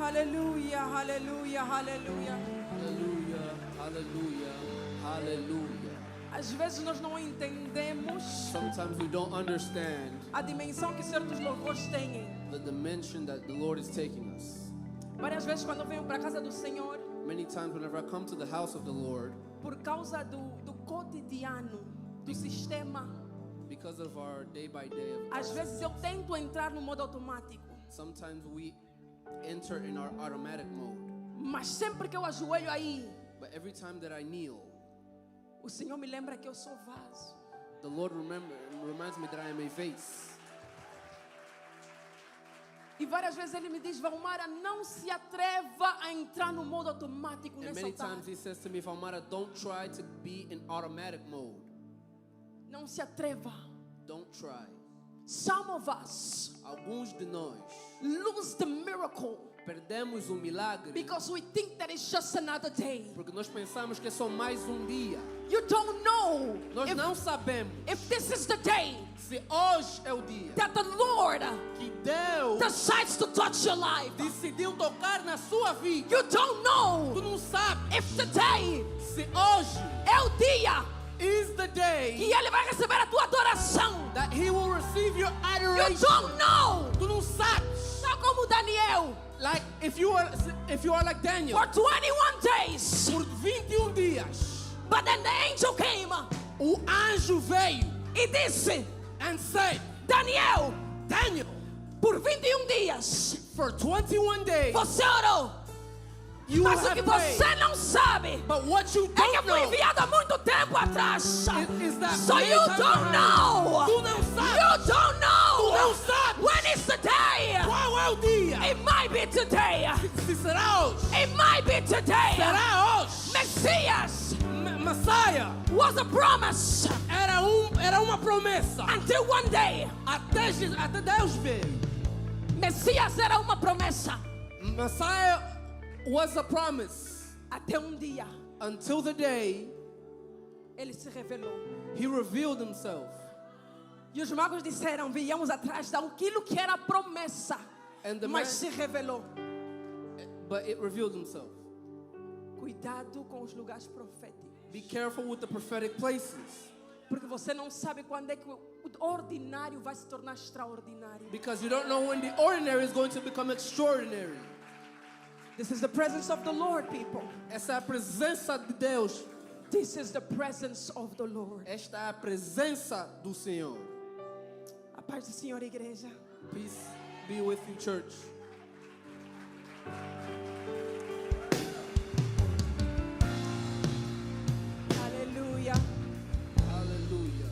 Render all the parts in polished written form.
Aleluia, aleluia, aleluia. Hallelujah, hallelujah, hallelujah. Às vezes nós não entendemos Sometimes we don't understand a dimensão que certos louvores têm. the dimension that the Lord is taking us. Várias vezes quando eu venho para a casa do Senhor, Many times whenever I come to the house of the Lord, por causa do cotidiano, do sistema, because of our day by day of às vezes eu tento entrar no modo automático. sometimes we enter in our automatic mode. Mas sempre que eu ajoelho aí, But every time that I kneel, o Senhor me lembra que eu sou vaso. the Lord reminds me that I am a vase. E várias vezes Ele me diz, Valmara, não se atreva a entrar no modo automático And nesse many altar. times He says to me, Valmara, don't try to be in automatic mode. Não se atreva. Don't try. Some of us Alguns de nós lose the miracle perdemos o milagre because we think that it's just another day. porque nós pensamos que é só mais um dia. You don't know Nós não sabemos if this is the day se hoje é o dia that the Lord que Deus decides to touch your life. decidiu tocar na sua vida. You don't Tu know não sabes if today se hoje é o dia is the day que Ele vai receber a tua adoração. that He will receive your You adoration. don't know. Tu não sabes. Tal como Daniel, Like if you are like Daniel, for 21 days. por 21 dias, But then the angel came o anjo veio e disse, and said, Daniel, Daniel, por 21 dias, for 21 days você orou. you Mas o have que prayed. você não sabe But what you é que eu don't fui know enviado há muito tempo atrás. is that So many you times don't behind. know. Tu não sabes. You don't know. Tu não sabes. When is the day? Qual é o dia? It might be today. Se será hoje? It might be today. Será hoje? Messias Messiah was a promise era uma promessa. until one day. Até Deus veio. Messias era uma promessa Messiah was a promise até dia until the day ele se revelou. He revealed Himself. E os magos disseram, viemos atrás daquilo que era promessa, And the mas man- se revelou. But it revealed Himself. Cuidado com os lugares proféticos, Be careful with the prophetic places, porque você não sabe quando é que o ordinário vai se tornar extraordinário. because you don't know when the ordinary is going to become extraordinary. This is the presence of the Lord, people. Essa é a presença de Deus. This is the presence of the Lord. Esta é a presença do Senhor. A paz do Senhor, igreja. Peace be with you, church. Aleluia. Hallelujah.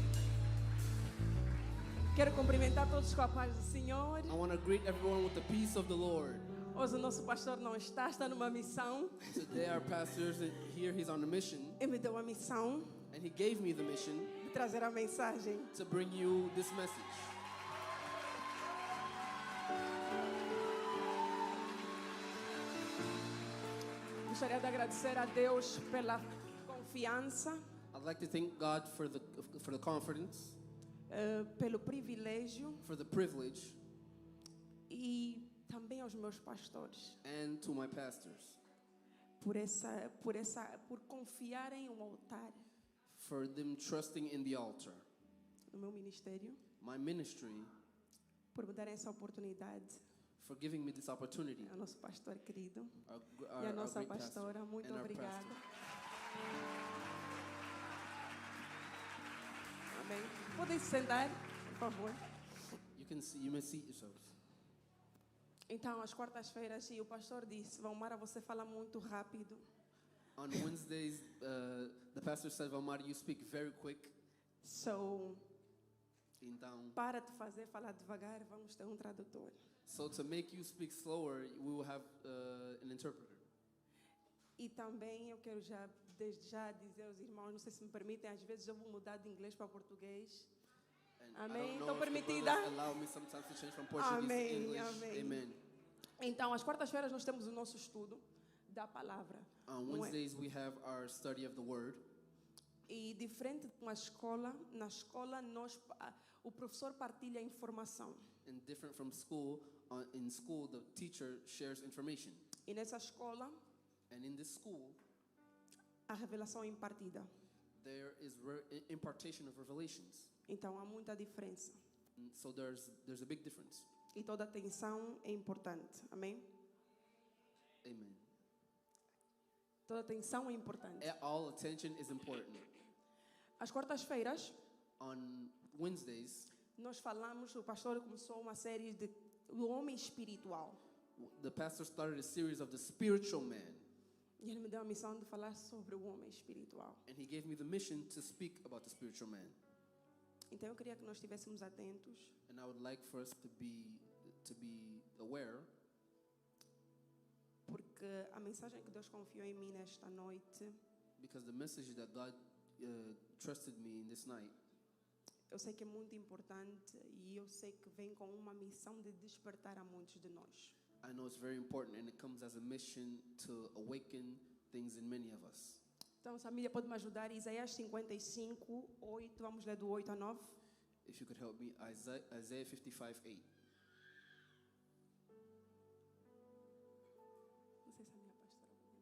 Quero cumprimentar todos com a paz do Senhor. I want to greet everyone with the peace of the Lord. Hoje o nosso pastor não está numa missão. Today our pastor is here. He's on a mission, Ele me deu a missão and he gave me the mission de trazer a mensagem. to bring you this message. Gostaria de agradecer a Deus pela confiança, I'd like to thank God for the confidence, pelo privilégio for the privilege, e também aos meus pastores and to my pastors por confiarem o altar for them trusting in the altar, no meu ministério, my ministry, por me darem essa oportunidade. for giving me this opportunity. Ao nosso pastor querido Our e a nossa great pastor pastora, muito and our obrigada. pastor. Amém. Podem se sentar, por favor. You may seat yourselves. Então, às quartas-feiras, e o pastor disse, Valmara, você fala muito rápido. On Wednesdays, the pastor said, Valmar, you speak very quick. So, Então, para de falar devagar, vamos ter um tradutor. so to make you speak slower, we will have an interpreter. E também eu quero desde já dizer aos irmãos, não sei se me permitem, às vezes eu vou mudar de inglês para português. And Amém. I don't Estou know if the permitida? brothers allow me sometimes to change from Portuguese Amém, to English. amém. Amen. Então, às quartas-feiras nós temos o nosso estudo da palavra. On Não é? Wednesdays, we have our study of the Word. E diferente de uma escola, na escola o professor partilha a informação. And different from school, in school the teacher shares information. E nessa escola, And in this school, a revelação é impartida. there is impartation of revelations. Então há muita diferença. And so there's a big difference. E toda atenção é importante. Amém? Amen. Toda atenção é importante. All attention is important. Às quartas-feiras, On Wednesdays, nós falamos, o pastor começou uma série do homem espiritual. the pastor started a series of the spiritual man. E ele me deu a missão de falar sobre o homem espiritual. And he gave me the mission to speak about the spiritual man. Então eu queria que nós estivéssemos atentos, And I would like for us to be aware, porque a mensagem que Deus confiou em mim nesta noite, because the message that God trusted me in this night, eu sei que é muito importante e eu sei que vem com uma missão de despertar a muitos de nós. I know it's very important, and it comes as a mission to awaken things in many of us. Então, se a Mília pode me ajudar, Isaías 55, 8, vamos ler do 8 a 9. If you could help me, Isaiah 55:8. Não sei se a minha pastora pode me ajudar.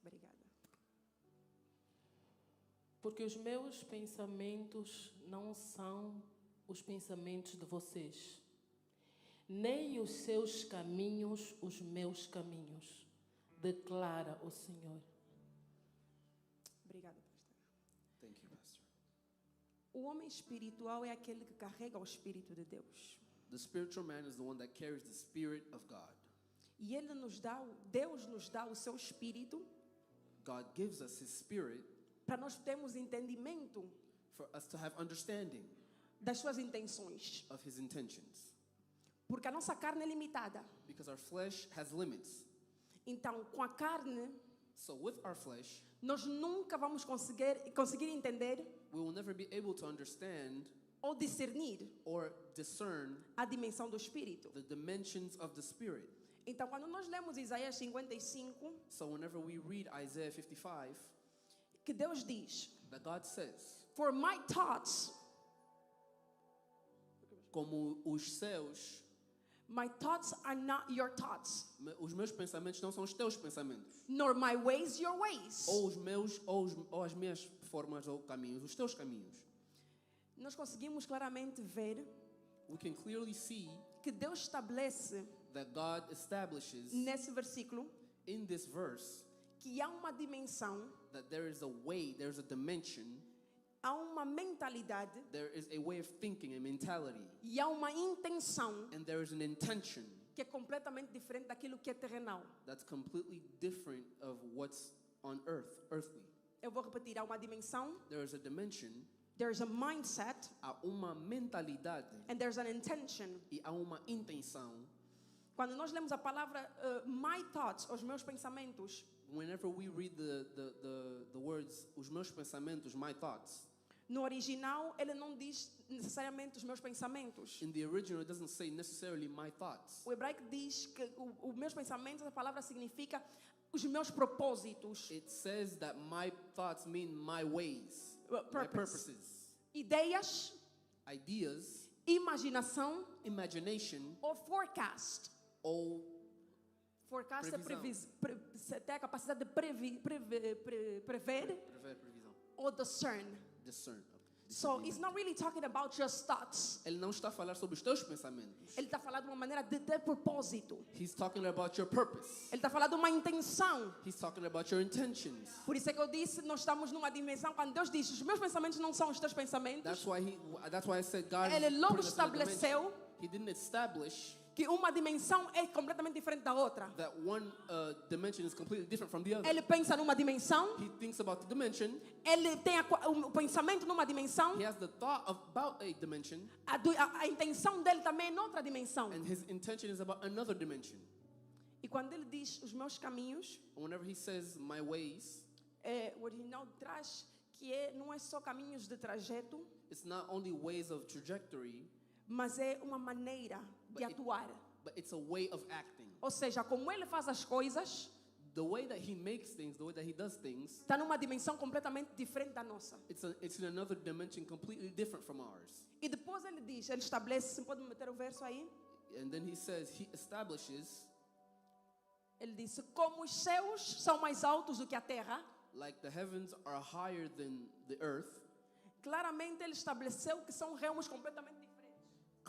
Obrigada. Porque os meus pensamentos não são os pensamentos de vocês, nem os seus caminhos os meus caminhos, declara o Senhor. Obrigada, pastora. Thank you, Pastor. O homem espiritual é aquele que carrega o Espírito de Deus. The spiritual man is the one that carries the Spirit of God. E Deus nos dá o seu Espírito God gives us His Spirit para nós termos entendimento for us to have understanding das suas intenções. of His intentions. Porque a nossa carne é limitada. Because our flesh has limits. Então, com a carne, So with our flesh, nós nunca vamos conseguir entender we will never be able to understand ou discernir or discern a dimensão do Espírito. the dimensions of the Spirit. Então, quando nós lemos Isaías 55, So whenever we read Isaiah 55, que Deus diz, that God says, for my thoughts, como os céus, my thoughts are not your thoughts, os meus pensamentos não são os teus pensamentos, nor my ways your ways. ou os meus, ou as minhas formas ou caminhos, os teus caminhos. Nós conseguimos claramente ver We can clearly see que Deus estabelece that God establishes nesse versículo in this verse que há uma dimensão, that there is a way, there's a dimension, há uma mentalidade there is a way of thinking, a mentality, e há uma intenção and there is an intention que é completamente diferente daquilo que é terrenal. that's completely different of what's on earth, earthly. Eu vou repetir, há uma dimensão, There is a dimension, there's a mindset, há uma mentalidade and there's an intention. e há uma intenção. Quando nós lemos a palavra my thoughts, os meus pensamentos, Whenever we read the words, os meus pensamentos, my thoughts, no original ele não diz necessariamente os meus pensamentos. in the original it doesn't say necessarily my thoughts. O hebraico diz que os meus pensamentos, a palavra significa os meus propósitos, It says that my thoughts mean my ways, my purposes, ideias, ideas, imaginação imagination, ou forecast. ou Forecast é Previsão. ter a capacidade de prever previsão, ou discern. discern. So it's not really talking about just thoughts. Ele não está a falar sobre os teus pensamentos. Ele está falando de uma maneira de ter propósito. He's talking about your purpose. Ele está falando de uma intenção. He's talking about your intentions. Por isso é que eu disse, nós estamos numa dimensão, quando Deus diz, os meus pensamentos não são os teus pensamentos, That's why I said God Ele is logo putting us in a dimension. estabeleceu He didn't establish que uma dimensão é completamente diferente da outra. that one dimension is completely different from the other. Ele pensa numa dimensão, He thinks about the dimension. ele tem o pensamento numa dimensão, He has the thought about a dimension, a intenção dele também é noutra dimensão. and his intention is about another dimension. E quando ele diz os meus caminhos, Whenever he says my ways, o original traz que não é só caminhos de trajeto, it's not only ways of trajectory, mas é uma maneira de atuar. but it's a way of acting. Ou seja, como ele faz as coisas, the way that he makes things, the way that he does things, está numa dimensão completamente diferente da nossa. it's in another dimension completely different from ours. E depois ele diz, ele estabelece, você pode meter o verso aí? And then he says, he establishes, Ele disse, como os céus são mais altos do que a terra, like the heavens are higher than the earth. claramente ele estabeleceu que são realmos completamente diferentes.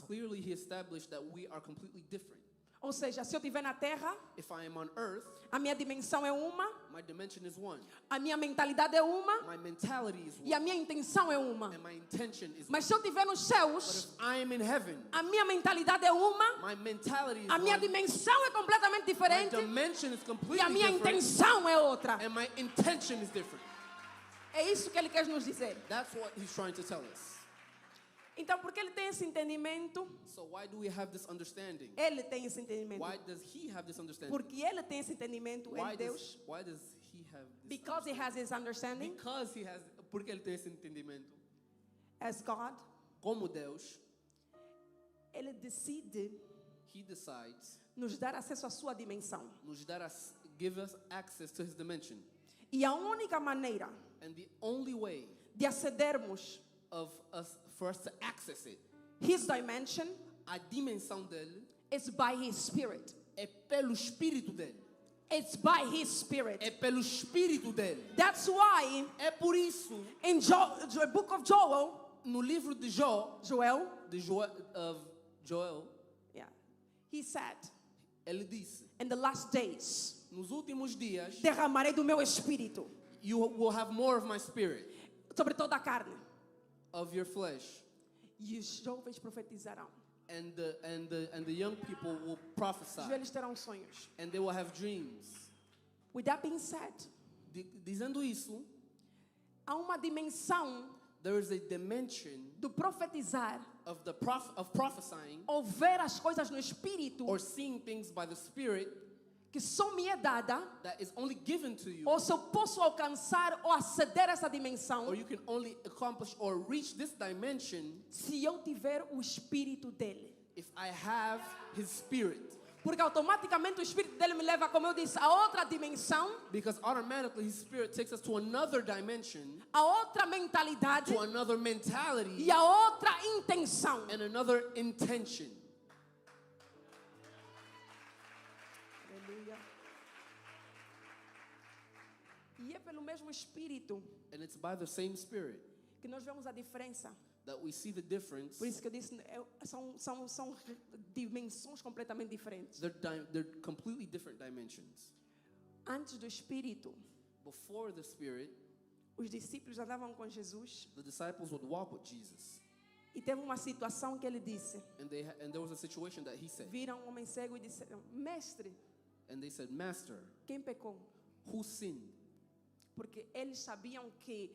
Clearly, he established that we are completely different. Ou seja, se eu estiver na terra, If I am on earth, a minha dimensão é uma, my dimension is one. a minha mentalidade é uma My mentality is e a one. minha intenção é uma. And my intention is one. Mas se eu estiver nos But céus, if I am in heaven, a minha mentalidade é uma, my mentality is a minha one. dimensão é completamente My diferente dimension is e completely a minha different. intenção é outra. And my intention is different. É isso que ele quer nos dizer. That's what he's trying to tell us. Então, porque ele tem esse entendimento, So why do we have this understanding? ele tem esse entendimento. Why does he have this understanding? Porque ele tem esse entendimento em Deus. Why does he have this Because he has his understanding Because he has, porque ele tem esse entendimento. as God, Como Deus, ele decide he decides nos dar acesso à sua dimensão. nos dar give us access to his dimension. E a única maneira And the only way de acedermos for us to access it, his dimension a dimensão dele, is by his spirit. é pelo espírito dele. It's by his spirit. É pelo espírito dele. That's why É por isso, in the book of Joel, no livro de Joel, yeah, he said, ele disse, in the last days, nos últimos dias, derramarei do meu espírito you will have more of my spirit, sobre toda a carne. of your flesh. E os jovens profetizarão. And the young people will prophesy. Os velhos terão sonhos. And they will have dreams. With that being said, Dizendo isso, há uma dimensão there is a dimension do profetizar of prophesying ou ver as coisas no espírito or seeing things by the Spirit que só me é dada, that is only given to you, ou se eu posso alcançar ou aceder a essa dimensão or you can only accomplish or reach this dimension se eu tiver o espírito dele. if I have His Spirit. Porque automaticamente o espírito dele me leva, como eu disse, a outra dimensão, Because automatically His Spirit takes us to another dimension, a outra mentalidade to another mentality, e a outra intenção. and another intention. Aleluia. E é pelo mesmo espírito And it's by the same Spirit que nós vemos a diferença. that we see the difference. Por isso que eu disse, são dimensões completamente diferentes. They're completely different dimensions. Antes do Espírito, Before the Spirit, os discípulos andavam com Jesus the disciples would walk with Jesus. e teve uma situação que ele disse. And there was a situation that he said. Viram um homem cego e disseram, mestre, And they said, Master, quem pecou? who sinned? Porque eles sabiam que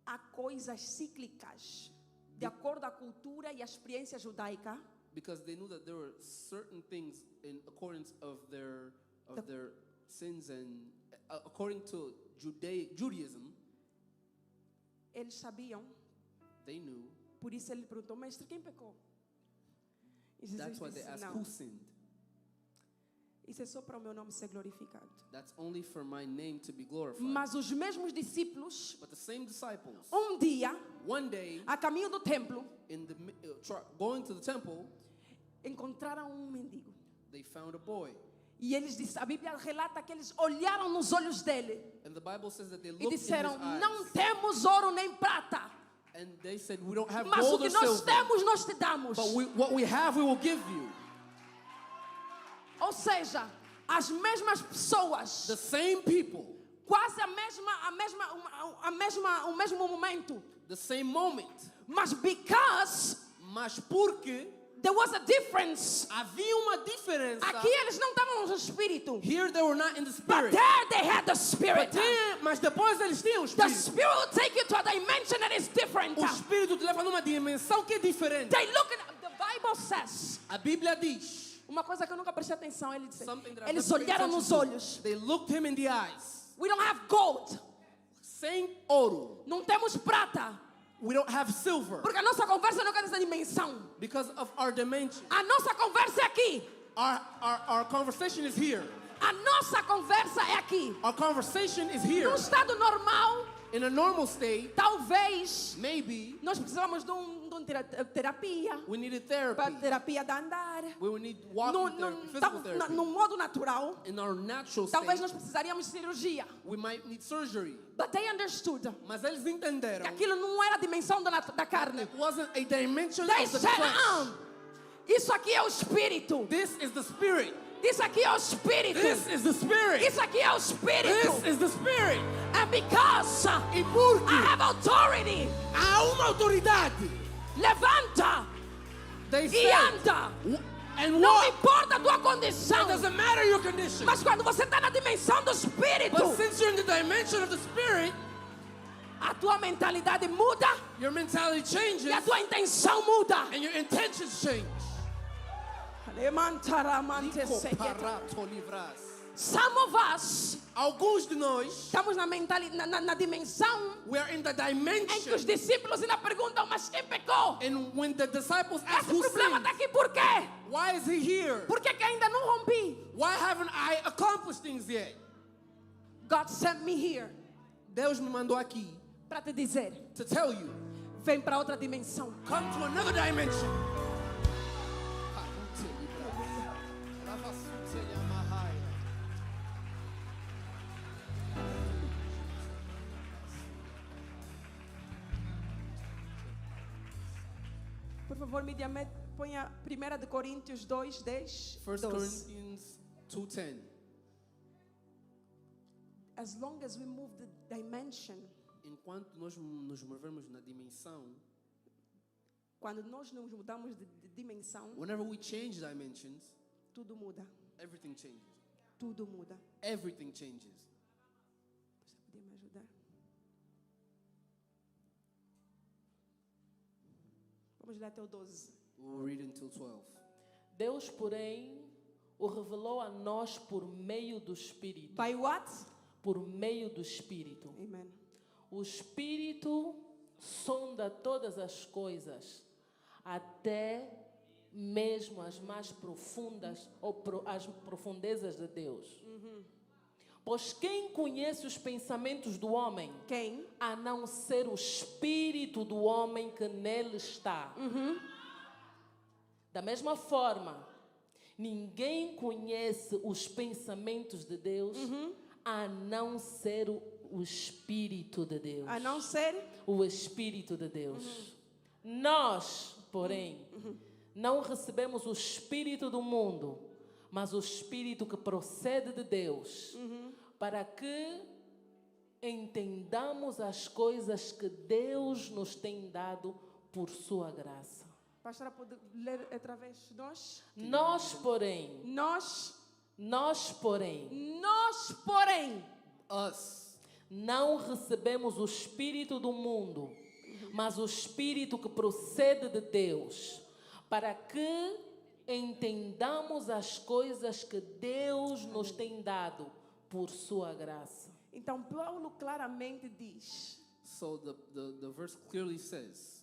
há coisas cíclicas, de acordo com a cultura e a experiência judaica, Because they knew that there were certain things in accordance of their sins and according to Judaism, eles sabiam. they knew. Por isso ele perguntou, mestre, quem pecou? E Jesus That's why they disse, asked, não, who sinned? isso é só para o meu nome ser glorificado. That's only for my name to be glorified. Mas os mesmos discípulos, But the same disciples, dia, one day, a caminho do templo, going to the temple, encontraram um mendigo. they found a boy. E eles disseram, a Bíblia relata que eles olharam nos olhos dele And the Bible says that they e looked in his disseram, eyes. não temos ouro nem prata, And they said, we don't have mas o gold que or nós silver. temos, nós te damos. But what we have, we will give you. Ou seja, as mesmas pessoas, The same people, quase o mesmo momento, the same moment. mas because Mas porque there was a difference, havia uma diferença. aqui eles não estavam no espírito, Here they were not in the but Spirit. there they had the spirit. Mas depois eles tinham o The Espírito. spirit will take you to a dimension that is different. O Espírito te leva numa dimensão que é diferente. They look at the Bible says. A Bíblia diz. Uma coisa que eu nunca prestei atenção, ele disse, Something that I've eles never paid olharam nos attention to. olhos. They looked him in the eyes. We don't have gold. Sem ouro. Não temos prata. We don't have silver. Porque a nossa conversa não é dessa dimensão. Because of our dimension. A nossa conversa é aqui. Our conversation is here. A nossa conversa é aqui. Our conversation is here. No estado normal, In a normal state, talvez maybe nós precisamos de terapia. we needed Para therapy. terapia de andar. We would need walking therapy, physical therapy. No modo natural, In our natural talvez state, nós precisaríamos de cirurgia. we might need surgery. But they understood Mas eles entenderam que aquilo não era a dimensão da carne. it wasn't a dimension They of the said, flesh. isso aqui é o espírito. This is the spirit. Isso aqui é o espírito. This is the spirit. Isso aqui é o espírito. This is the spirit. And because E porque I have authority, há uma autoridade. levanta They e say, anda. and Não walk. importa a tua It condição. doesn't matter your condition. Mas quando você está na dimensão do espírito, But since you're in the dimension of the spirit, a tua mentalidade muda your mentality changes e a tua intenção muda. and your intentions change. Some of us Alguns de nós, estamos na dimensão we are in the em que dimension. os discípulos ainda perguntam, mas quem pecou? And when the disciples ask Esse who problema sinned, está aqui por quê? why is he here? Por que ainda não rompi? Why haven't I accomplished things yet? God sent me here Deus me mandou aqui para te dizer, to tell you, vem para outra dimensão. come to another dimension. Por favor, Mídia, ponha 1 de Coríntios 2, 10, 1 12. Corinthians 2:10. As long as we move the dimension, Enquanto nós nos movemos na dimensão, quando nós nos mudamos de dimensão, whenever we change dimensions, tudo muda. everything changes. Tudo muda. Everything changes. Você podia me ajudar? Vamos ler até o 12. We'll read until 12. Deus, porém, o revelou a nós por meio do Espírito. By what? Por meio do Espírito. Amen. O Espírito sonda todas as coisas, até mesmo as mais profundas as profundezas de Deus. Pois quem conhece os pensamentos do homem, Quem? a não ser o espírito do homem que nele está? Da mesma forma, ninguém conhece os pensamentos de Deus, a não ser o Espírito de Deus. A não ser? O Espírito de Deus. Nós, porém, não recebemos o Espírito do mundo, mas o Espírito que procede de Deus, para que entendamos as coisas que Deus nos tem dado por sua graça. Pastora, pode ler através de nós? Nós, porém, Nós, porém, Us. não recebemos o Espírito do mundo, mas o Espírito que procede de Deus, para que entendamos as coisas que Deus nos tem dado por sua graça. então Paulo claramente diz So the verse clearly says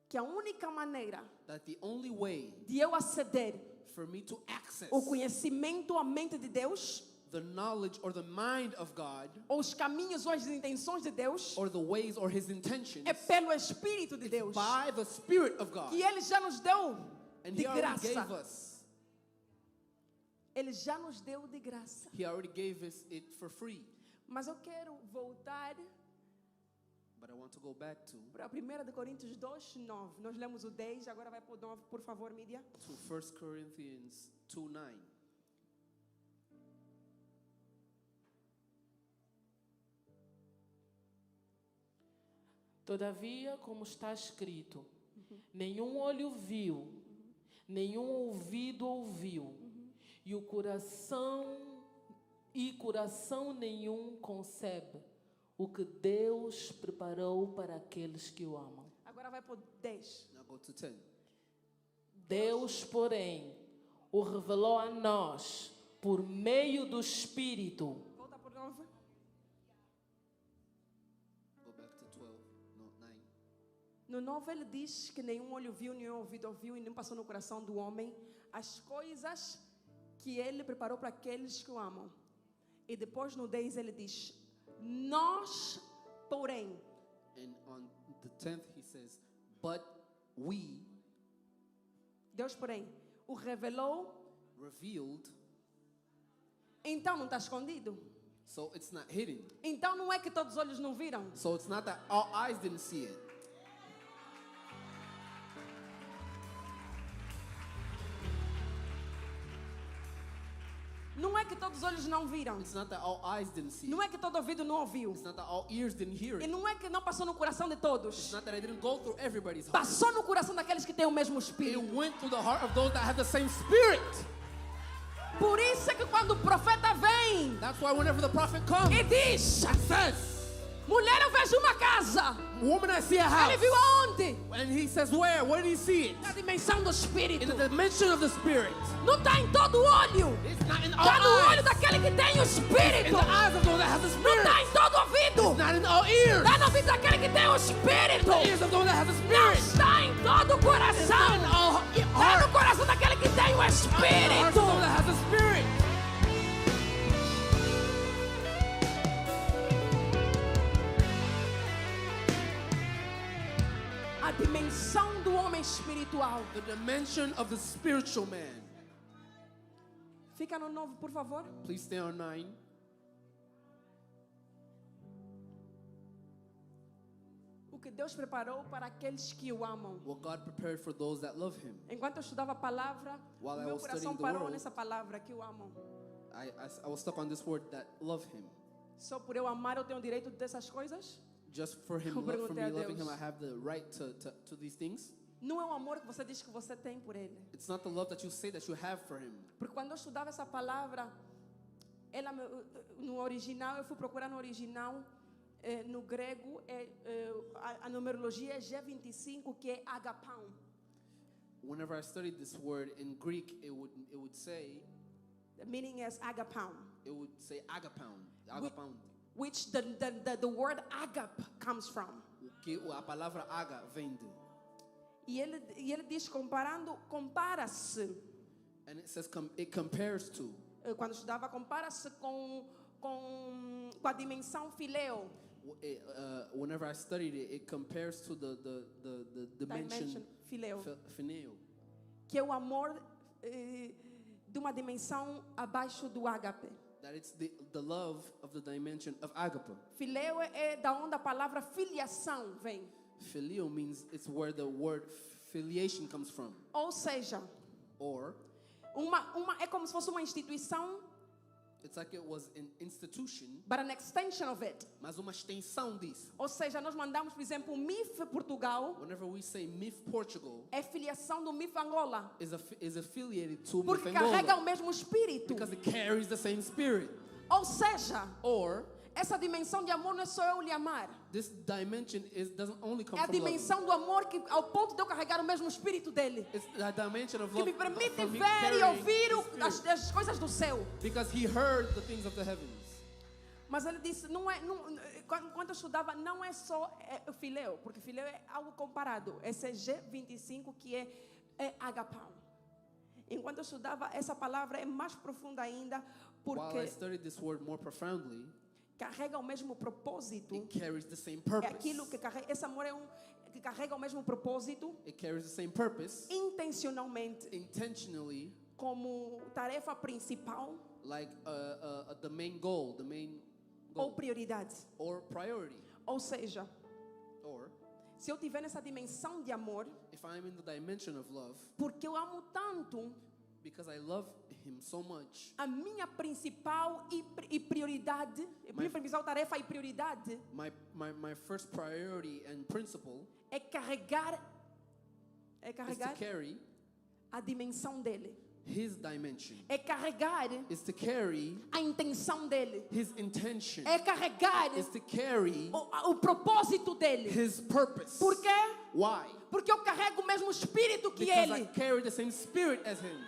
que a única maneira that the only way de eu aceder for me to access o conhecimento, a mente de Deus, the knowledge or the mind of God ou os caminhos ou as intenções de Deus, or the ways or his intentions é pelo Espírito de Deus, by the Spirit of God. que Ele já nos deu And de he already gave graça. us. Ele já nos deu de graça. He already gave us it for free. Mas eu quero voltar But I want to go back para 1 de Coríntios 2, 9. Nós lemos o 10, agora vai para o 9, por favor, Mídia. to 1 Corinthians 2:9. Todavia, como está escrito, nenhum olho viu, nenhum ouvido ouviu, e coração nenhum concebe o que Deus preparou para aqueles que o amam. Agora vai para o 10. Now go to 10. Deus, porém, o revelou a nós por meio do Espírito. Volta para o 9. Go back to 12. No, 9. No 9 ele diz que nenhum olho viu, nenhum ouvido ouviu e nem passou no coração do homem as coisas que Ele preparou para aqueles que o amam. E depois no 10 ele diz: nós, porém. And on the 10th he says, but we Deus, porém, o revelou. revealed, Então não está escondido. so it's not hidden. Então não é que todos os olhos não viram. So it's not that our eyes didn't see it. Não é que todos os olhos não viram. It's not that our eyes didn't see Não it. é que todo ouvido não ouviu. It's not that our ears didn't hear E it. não é que não passou no coração de It's todos. not that it didn't go through everybody's heart. Passou no coração daqueles que têm o mesmo It espírito. went through the heart of those that have the same spirit. Por isso é que quando o profeta vem That's why whenever the prophet comes e diz: and says, mulher, eu vejo uma casa. woman, I see a Ele house. viu aonde? And he says, where? Where did he see it? Na dimensão do In espírito. the dimension of the spirit. Não está em todo o olho. It's not in Está no our olho eyes. daquele que tem o In espírito. the eyes of those that have the Não spirit. está em todo o ouvido. It's not in our ears. Está no ouvido daquele que tem o espírito. The ears of those that have the Não spirit. está em todo o It's not in coração. our Está heart. no coração daquele que tem o The heart of espírito. those that have the spirit. A dimensão do homem espiritual. The dimension of the spiritual man. Fica no 9, por favor. Please stay on 9. O que Deus preparou para aqueles que o amam. What God prepared for those that love him. Enquanto eu estudava a palavra, While o I meu was coração studying the parou word, nessa palavra, que o amam. I was stuck on this word, that love him. Só por eu amar eu tenho o direito dessas coisas? Just for him, Eu for perguntei me a loving Deus. him, I have the right to these things. Não é o amor que você diz que você tem por ele. It's not the love that you say that you have for him. Porque quando eu estudava essa palavra, ela no original, eu fui procurar no original, no grego, a numerologia é G25, que é agapão. Whenever I studied this word in Greek, it would say The meaning is agapão, agapound, which the word agap comes from. que a palavra aga vem de. E ele diz, compara-se. And it says it compares to. Quando estudava, compara-se com a dimensão fileo. Whenever I studied it, it compares to the dimension Fileo. phileo, Que é o amor de uma dimensão abaixo do ágape. that it's the love of the dimension of agape. Fileo é da onde a palavra filiação vem. Phileo means it's where the word filiation comes from. Ou seja, Or é como se fosse uma instituição, it's like it was an institution, but an extension of it. mas uma extensão disso. Ou seja, nós mandamos, por exemplo, o MIF Portugal, Whenever we say MIF Portugal é filiação do MIF Angola. is affiliated to MIF Porque carrega o Angola mesmo espírito. because it carries the same spirit. Ou seja, Or essa dimensão de amor não é só eu lhe amar. this dimension doesn't only come É a from love. dimensão do amor que, ao ponto de eu carregar o mesmo espírito dele, It's the dimension of que love me permite from me ver e carrying ouvir the spirit. as coisas do céu. Because he heard the things of the heavens. Mas ele disse, quando eu estudava, não é só o fileu, porque fileu é algo comparado. Esse é G25, que é agapão. Enquanto eu estudava, essa palavra é mais profunda ainda, While I porque studied this word more profoundly, carrega o mesmo propósito. it carries the same É purpose. aquilo que carrega, esse amor que carrega o mesmo propósito, It carries the same purpose intencionalmente, intentionally, como tarefa principal like the main goal, ou prioridade. or priority. Ou seja, Or se eu tiver nessa dimensão de amor, if I'm in the dimension of love, porque eu amo tanto, because I love him so much, a minha principal e prioridade, minha principal tarefa e prioridade my first priority and principle é carregar is to carry a dimensão dele. his dimension, É carregar is to carry a intenção dele. his intention, É carregar is to carry o propósito dele. his purpose. Por quê? Why? Porque eu carrego o mesmo espírito que Because I ele. carry the same spirit as him.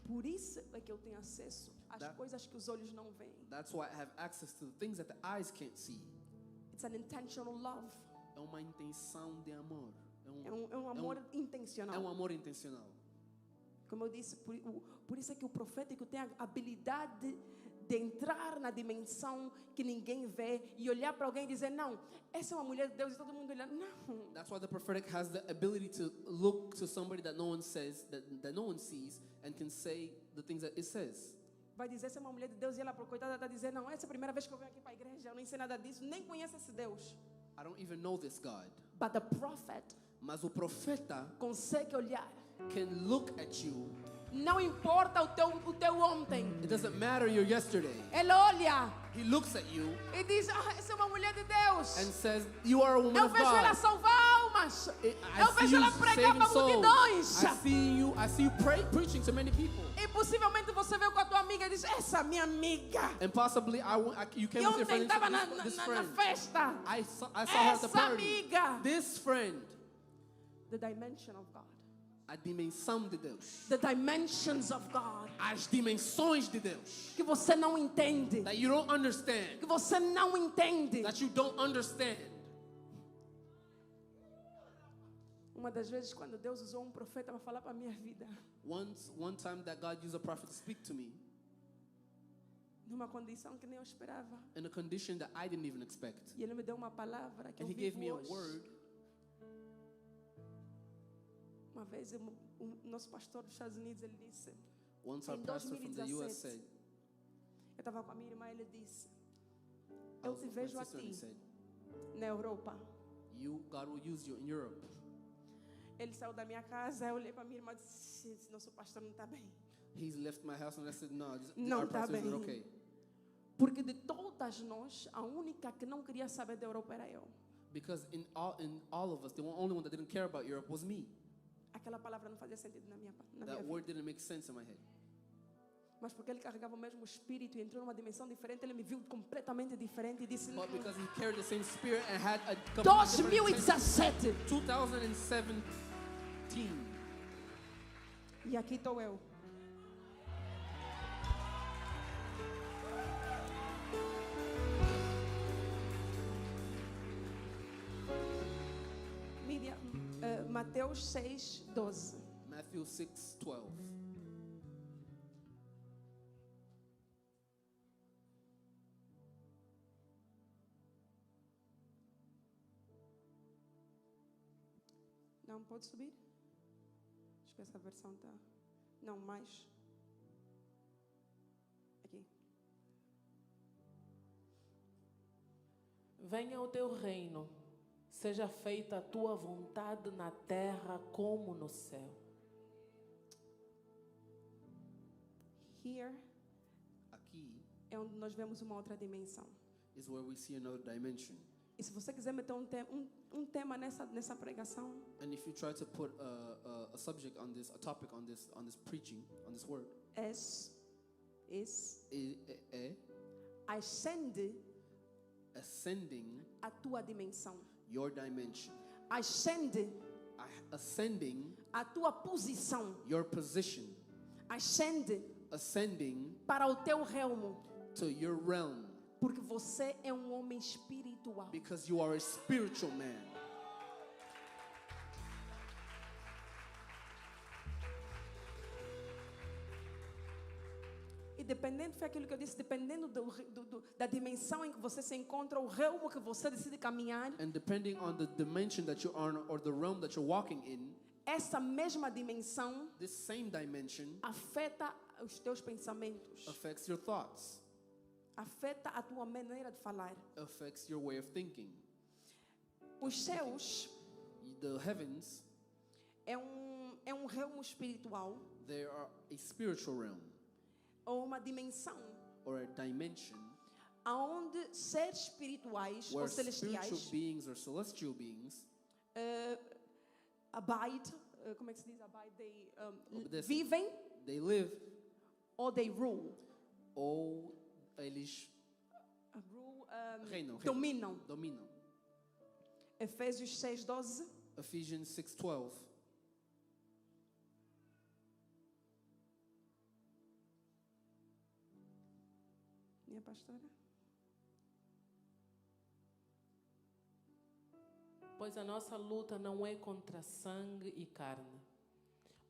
Por isso é que eu tenho acesso às That- coisas que os olhos não veem. That's why I have access to the things that the eyes can't see. It's an intentional love. É uma intenção de amor. É um amor intencional. É um amor intencional. Como eu disse, por isso é que o profético tem a habilidade de entrar na dimensão que ninguém vê e olhar para alguém e dizer, não, essa é uma mulher de Deus, e todo mundo olhando, não. That's why the prophetic has the ability to look to somebody that no one says, that no one sees, and can say the things that it says. Vai dizer, essa é uma mulher de Deus, e ela, coitada, está dizendo, não, essa é a primeira vez que eu venho aqui para a igreja, eu não sei nada disso, nem conheço esse Deus. I don't even know this God. But the prophet Mas o profeta consegue olhar. can look at you. Não importa o teu ontem. It doesn't matter your yesterday. Ele olha He looks at you e diz, essa é uma mulher de Deus. and says, you are a woman Eu of vejo ela God. salvar almas. I Eu see vejo you ela pregar saving para souls. multidões. I see you preaching to many people. E possivelmente você veio com a tua amiga e diz, essa é minha amiga. And possibly you came E with your ontem friend estava and this na friend. festa. I saw her at the Essa party. amiga. This friend. The dimension of God. A dimensão de Deus. The dimensions of God. As dimensões de Deus. Que você não entende. That you don't understand. Que você não entende. That you don't understand. Uma das vezes quando Deus usou um profeta para falar para a minha vida. One time that God used a prophet to speak to me. Numa condição que nem eu esperava. In a condition that I didn't even expect. E ele me deu uma palavra que And eu he gave me a vivo hoje. word. Uma vez o nosso pastor dos Estados Unidos, ele disse, Once our em pastor from the US 2017, said, eu estava com a minha irmã, ele disse, I eu was te with my vejo a sister and he ti said, na Europa. God will use you in Europe. Ele saiu da minha casa, eu olhei para a minha irmã e disse, esse nosso pastor não está bem. He's left my house and I said, no, Não our tá pastor is bem. not okay. Porque de todas nós, a única que não queria saber da Europa era eu. Because in all of us, the only one that didn't care about Europe was me. Aquela palavra não fazia sentido na minha That vida. word didn't make sense in my head. Mas porque ele carregava o mesmo espírito e entrou numa dimensão diferente, ele me viu completamente diferente e disse, But because he carried the same spirit and had a completely different intention. 2017. 2017. E aqui estou eu. Mídia, Mateus 6:12. Matthew 6:12. Não pode subir? Acho que essa versão tá. Não, mais. Aqui. Venha o teu reino, seja feita a tua vontade na terra como no céu. Here Aqui é onde nós vemos uma outra dimensão. is where we see another dimension. E se você quiser meter um tema nessa pregação, And if you try to put a subject on this, a topic on this preaching, on this word, ascende ascending a tua dimensão. your dimension, Ascende ascending a tua posição. your position, Ascende ascending para o teu realmo. to your realm, Porque você é um homem espiritual. because you are a spiritual man. E dependendo, foi aquilo que eu disse, dependendo da dimensão em que você se encontra, o realmo que você decide caminhar, And depending on the dimension that you're on or the realm that you're walking in, essa mesma dimensão this same dimension afeta os teus pensamentos, affects your thoughts, afeta a tua maneira de falar. affects your way of thinking. Os céus The heavens, é um realmo espiritual, they are a spiritual realm ou uma dimensão or a dimension aonde seres espirituais where ou spiritual celestiais beings or celestial beings abide, como é que se diz abide? Obedecem. Vivem they live ou they rule. ou eles Rule, reinam, dominam. dominam. Efésios 6:12. Ephesians 6:12. Minha pastora. Pois a nossa luta não é contra sangue e carne,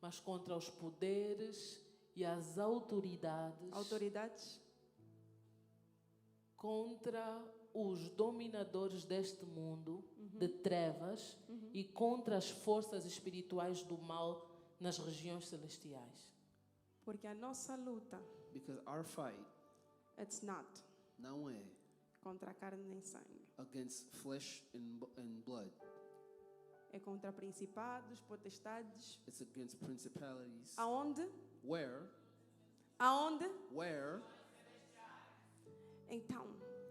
mas contra os poderes e as Autoridades. contra os dominadores deste mundo de trevas e contra as forças espirituais do mal nas regiões celestiais. Porque a nossa luta, Because our fight it's not não é contra carne nem sangue. against flesh and blood. É contra principados, potestades. It's against principalities. Aonde? Where? Where? Então,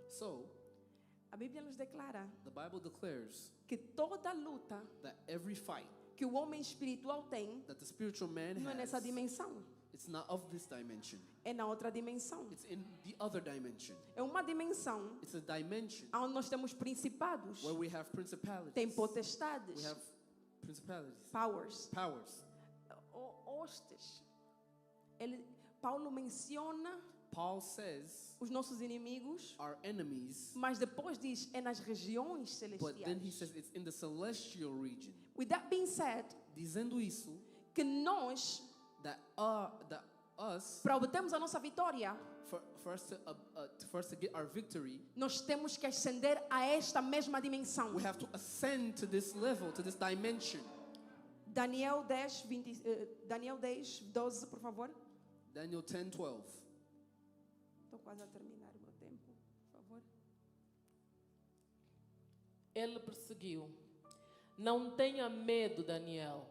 So, a Bíblia nos declara the Bible declares que toda luta that every fight que o homem espiritual tem that the spiritual man não é nessa has, dimensão, it's not of this dimension. é na outra dimensão. It's in the other dimension. É uma dimensão It's a dimension onde nós temos principados, where we have principalities. tem potestades, We have principalities, powers, powers. hostes. Paulo menciona Paul says os nossos inimigos, our enemies, mas depois diz é nas regiões but then he celestiais. says it's in the celestial region. With that being said, Dizendo isso, que nós, that us, para obtermos a nossa vitória, for us to get our victory, nós temos que ascender a esta mesma dimensão. we have to ascend to this level, to this dimension. Daniel 10, 12, por favor. Daniel 10:12. Estou quase a terminar o meu tempo, por favor. Ele prosseguiu: Não tenha medo, Daniel.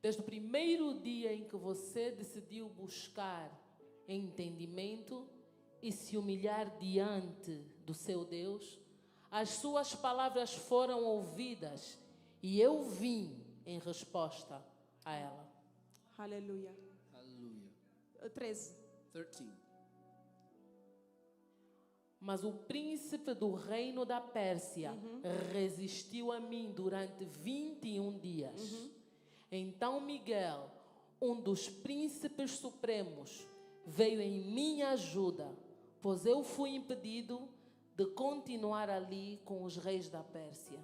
Desde o primeiro dia em que você decidiu buscar entendimento e se humilhar diante do seu Deus, as suas palavras foram ouvidas e eu vim em resposta a ela. Aleluia. Hallelujah. 13. 13. Mas o príncipe do reino da Pérsia resistiu a mim durante 21 dias. Então Miguel, um dos príncipes supremos, veio em minha ajuda, pois eu fui impedido de continuar ali com os reis da Pérsia.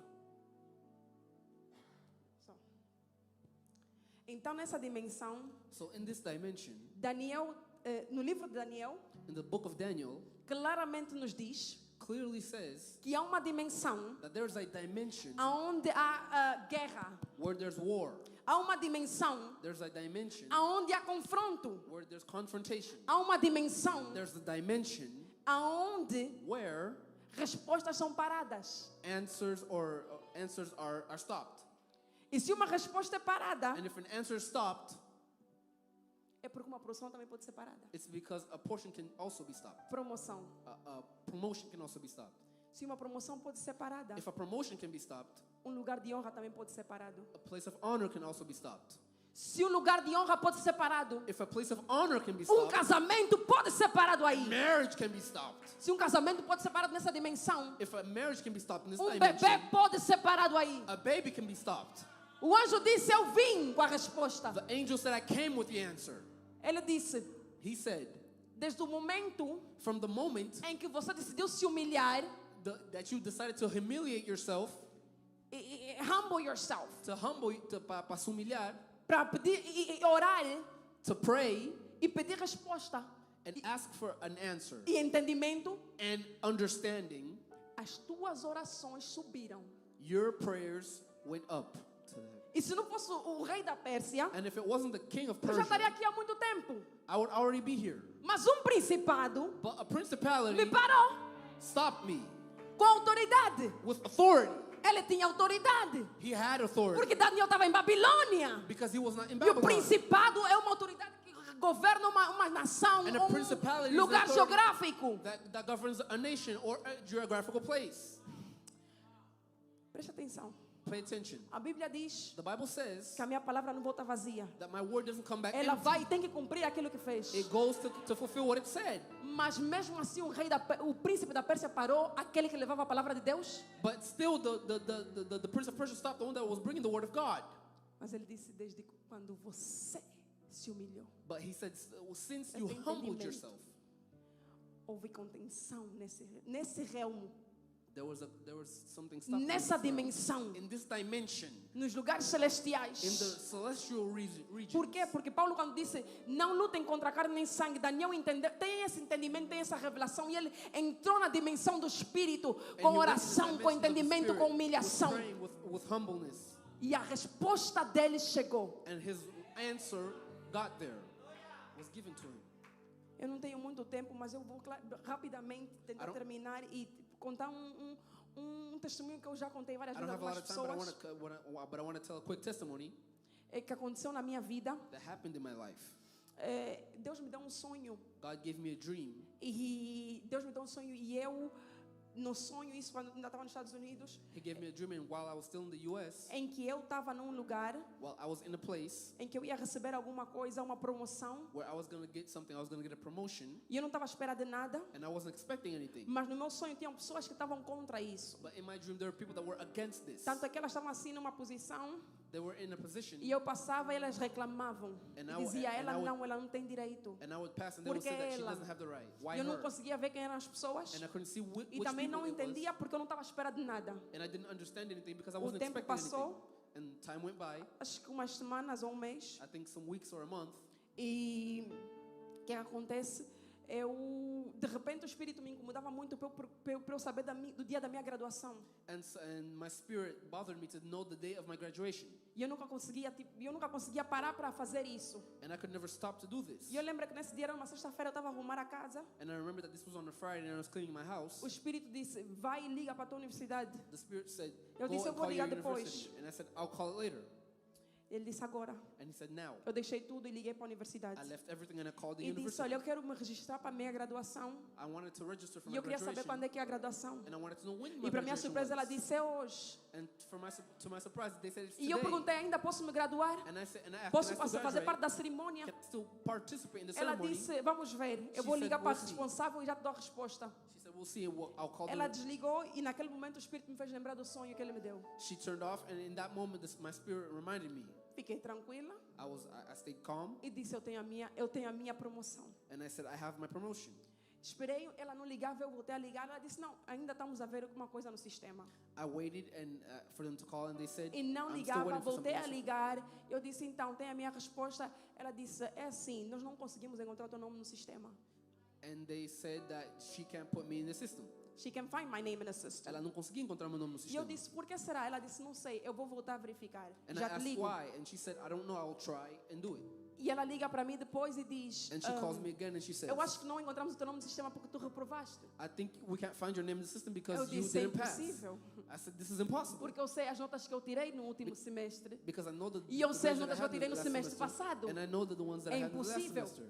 Então, nessa dimensão, So in this dimension, Daniel, no livro de Daniel, in the book of Daniel, claramente nos diz clearly says que há uma dimensão that there's a dimension onde há guerra. where there's war. Há uma dimensão There's a dimension onde há confronto. where there's confrontation. Há uma dimensão There's a dimension onde where respostas são paradas. answers are stopped. E se uma resposta é parada, And if an answer is stopped, é porque uma promoção também pode ser parada. it's because a portion can also be stopped. Promoção. A promotion can also be stopped. Se uma promoção pode ser parada, If a promotion can be stopped, lugar de honra também pode ser parado. a place of honor can also be stopped. Se lugar de honra pode ser parado, If a place of honor can be stopped, casamento pode ser parado aí. marriage can be stopped. Se casamento pode ser parado nessa dimensão, If a marriage can be stopped in this bebê dimension, pode ser parado aí. a baby can be stopped. O anjo disse: Eu vim com a resposta. The angel said, I came with the answer. Ele disse: He said, Desde o momento from the moment em que você decidiu se humilhar, that you decided to humiliate yourself, humble yourself, to humble, para se humilhar, para pedir e orar to pray e pedir resposta and ask for an answer e entendimento, and understanding, as tuas orações subiram. your prayers went up to heaven. E se não fosse o rei da Pérsia, And if it wasn't the king of eu já estaria Persia, aqui há muito tempo. I would already be here. Mas principado But a me principality parou stopped me com autoridade. with authority. Ele tinha autoridade. He had authority Porque Daniel estava em Babilônia. because he was not in E o Babylon. principado é uma autoridade que governa uma nação, And a principality is lugar authority geográfico. that governs a nation or a geographical place. Preste atenção. Pay attention. A Bíblia diz The Bible says que a minha palavra não volta vazia. that my word doesn't come back Ela empty. vai e tem que cumprir aquilo que fez. It goes to fulfill what it said. Mas mesmo assim o príncipe da Pérsia parou aquele que levava a palavra de Deus. But still, the prince of Persia stopped the one that was bringing the word of God. Mas ele disse desde quando você se humilhou. But he said, since Eu you tenho humbled entendimento. yourself, Houve contenção nesse realmo. there was something stopping me nessa from- dimensão, in this dimension, nos lugares in celestiais. the celestial region. Por quê? Porque Paulo, quando disse não lutem contra a carne nem sangue, Daniel tem esse entendimento, tem essa revelação, e ele entrou na dimensão do Espírito And com he went to the oração, com dimension of the entendimento, Spirit, com with humilhação. praying, with humbleness. E a resposta dele chegou. And his answer got there, was given to him. Eu não tenho muito tempo, mas eu vou rapidamente tentar don't- terminar e contar um testemunho que eu já contei várias I don't vezes have a a lot algumas of time, pessoas, but I want to tell a quick testimony que aconteceu na minha vida. that happened in my life. Deus me deu um sonho God gave me a dream, e Deus me deu um sonho e eu no sonho, isso quando ainda estava nos Estados Unidos, He gave me a dream, and while I was still in the U.S., em que eu estava num lugar while I was in a place em que eu ia receber alguma coisa, uma promoção, where I was going to get something, I was going to get a promotion, e eu não estava à espera de nada, and I wasn't expecting anything. mas no meu sonho tinham pessoas que estavam contra isso. But in my dream, there were people that were against this. Tanto é que elas estavam assim numa posição They were in a position, e eu passava e elas reclamavam. And E I would- dizia, and I ela would- ela não tem direito. and I would pass, and they would Porque say that she ela? doesn't have the right. Why Eu não her? conseguia ver quem eram as pessoas And I couldn't see which e também people não it was, entendia porque eu não estava à espera de nada. and I didn't understand anything because I O wasn't tempo expecting passou. anything. And time went by, Acho que umas semanas ou um mês. I think some weeks or a month, E o que acontece? De repente o Espírito me incomodava muito para eu saber do dia da minha graduação. and my spirit bothered me to know the day of my graduation. E eu nunca conseguia parar para fazer isso. And I could never stop to do this. E eu lembro que nesse dia era uma sexta-feira, eu estava a arrumar a casa. And I remember that this was on a Friday, and I was cleaning my house. O Espírito disse, vai e liga para a tua universidade. The Spirit said, Eu go disse, eu and vou call your ligar depois. university. And I said, I'll call it later. Ele disse, agora. And he said, now. Eu deixei tudo e liguei para a universidade. I left everything and I called the E disse, university. olha, eu quero me registrar para a minha graduação. I wanted to register for E my eu queria saber graduation. quando é que é a graduação. And I wanted to know when my E para minha graduation surpresa, ela was. disse, é hoje. And to my surprise, they said it's E eu today. perguntei, ainda posso me graduar? And I said, and I asked, Posso can I still fazer parte graduate? da cerimônia? Can I still participate in the Ela ceremony? disse, vamos ver. Eu She vou said, ligar para a "We'll see." responsável e já te dou a resposta. She said, we'll see. I'll call Ela them. desligou e naquele momento o Espírito me fez lembrar do sonho que ele me deu. She turned off, and in that moment, my spirit reminded me. Fiquei tranquila I stayed calm, e disse, eu tenho a minha promoção. and I said, I have my promotion. Esperei, ela não ligava, eu voltei a ligar. Ela disse, não, ainda estamos a ver alguma coisa no sistema. I waited for them to call, and they said, E não I'm still ligava, waiting for voltei a something. ligar. Eu disse, então, tem a minha resposta. Ela disse, é assim, nós não conseguimos encontrar o teu nome no sistema. And they said that she can't put me in the system. She can find my name in the system. Ela não conseguia encontrar meu nome no E eu sistema. disse, por que será? Ela disse, não sei, eu vou voltar a verificar. And I Já te asked ligo. why, and she said, I don't know, I'll try and do it. E ela liga para mim depois e diz, And she calls me again, and she says, eu acho que não encontramos o teu nome no sistema porque tu reprovaste. I think we can't find your name in the system because Eu you disse, é didn't pass. impossível. I said, this is impossible. Porque eu sei as notas que eu tirei no último semestre. Because I know that E eu the sei as grades that notas I que eu had tirei no last semestre semester, passado. and I know that the ones that É I had in the last impossível. semester,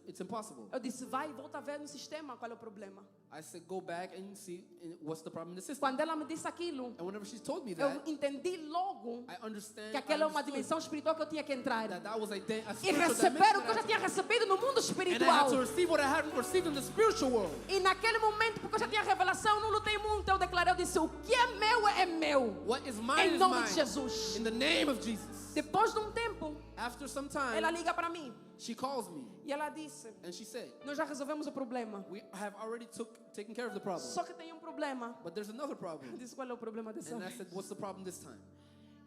it's impossible. Eu disse, vai e volta a ver no sistema qual é o problema. I said, go back and see what's the problem in the system. Quando ela me disse aquilo, And whenever she told me eu that, entendi logo I understand que aquela é uma understood dimensão espiritual que eu tinha que entrar. that was a E spiritual receber dimension o que eu já that I tinha recebido no mundo had to- and I had espiritual. to receive what I hadn't received in the spiritual world. E naquele momento, porque eu já tinha revelação, não lutei muito, eu declarei, eu disse, o que é meu é meu. What is mine Em is nome de mine. Jesus. In the name of Jesus. Depois de um tempo, After some time, ela liga para mim she calls me e ela disse, and she said, nós já resolvemos o problema. we have already taken care of the problem. Só que tem um problema. But there's another Eu problem. disse, qual é o problema dessa And I vez? said, what's the problem this time?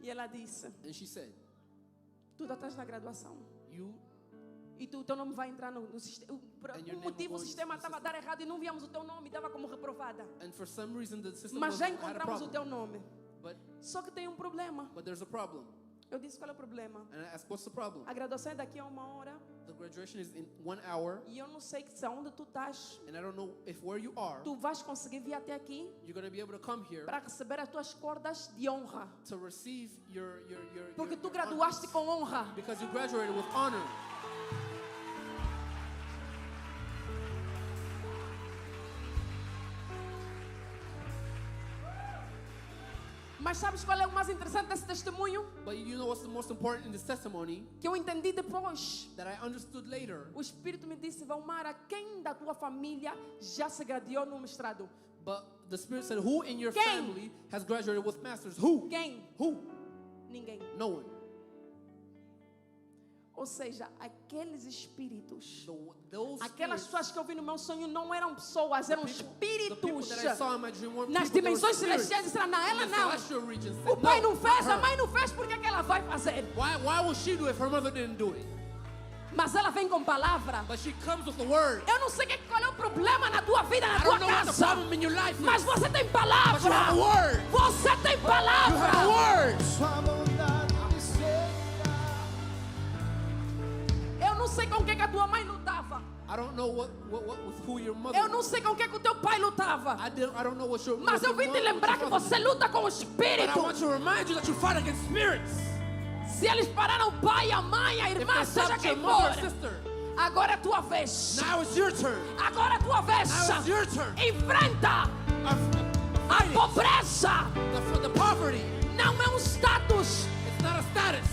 E ela disse, And she said, tu já estás na graduação. you E tu, o teu nome vai entrar no sistema. Por And your algum name will motivo go o into sistema the estava a dar errado e não víamos o teu nome, dava como reprovada. and for some reason the system Mas já had a encontramos o teu problem. nome. But Só que tem um problema. there's a problem. Eu disse, qual é o problema? And I asked, what's the problem? A graduação é daqui a 1 hora The graduation is in 1 hour, e eu não sei se aonde tu estás, and I don't know if where you are, tu vais conseguir vir até aqui you're going to be able to come here para receber as tuas cordas de honra. to receive your Porque tu your graduaste honors. com honra. Because you graduated with honor. Mas sabes qual é o mais interessante desse testemunho? But you know what's the most important in this testimony Que eu entendi depois. that I understood later? O Espírito me disse, Valmara, quem da tua família já se graduou no mestrado? But the Spirit said, who in your Quem? family has graduated with masters? Who? Quem? Who? Ninguém. No one. Ou seja, aqueles espíritos, Those aquelas spirits, pessoas que eu vi no meu sonho não eram pessoas, eram the people espíritos. that I saw in my dream weren't Nas people, they were dimensões spirits. celestiais disseram, não, In ela the não. celestial region O said, pai no, não fez, not a her. mãe não fez, por que é que ela vai fazer? Why will she do it if her mother didn't do it? Mas ela vem com palavra. But she comes with the word. Eu não sei qual é o problema na tua vida, na I tua don't know what the casa. problem in your life Mas is. você tem But you have a palavra. word. Você tem You have a palavra. word. Sua bondade me seguirá. Eu não sei com o que a tua mãe lutava. I don't know with who your mother. Eu não sei com o que o teu pai lutava. I don't know what your. Mas eu vim te lembrar que você luta com o But I espírito. want to remind you that you fight against spirits. Se eles pararam o pai, a mãe, a If irmã, they seja stopped quem your mother or for, sister, agora é tua vez. now it's your turn. Agora é tua vez. Now it's your turn. Enfrenta a Fight it. pobreza. The poverty. Não é um status. It's not a status.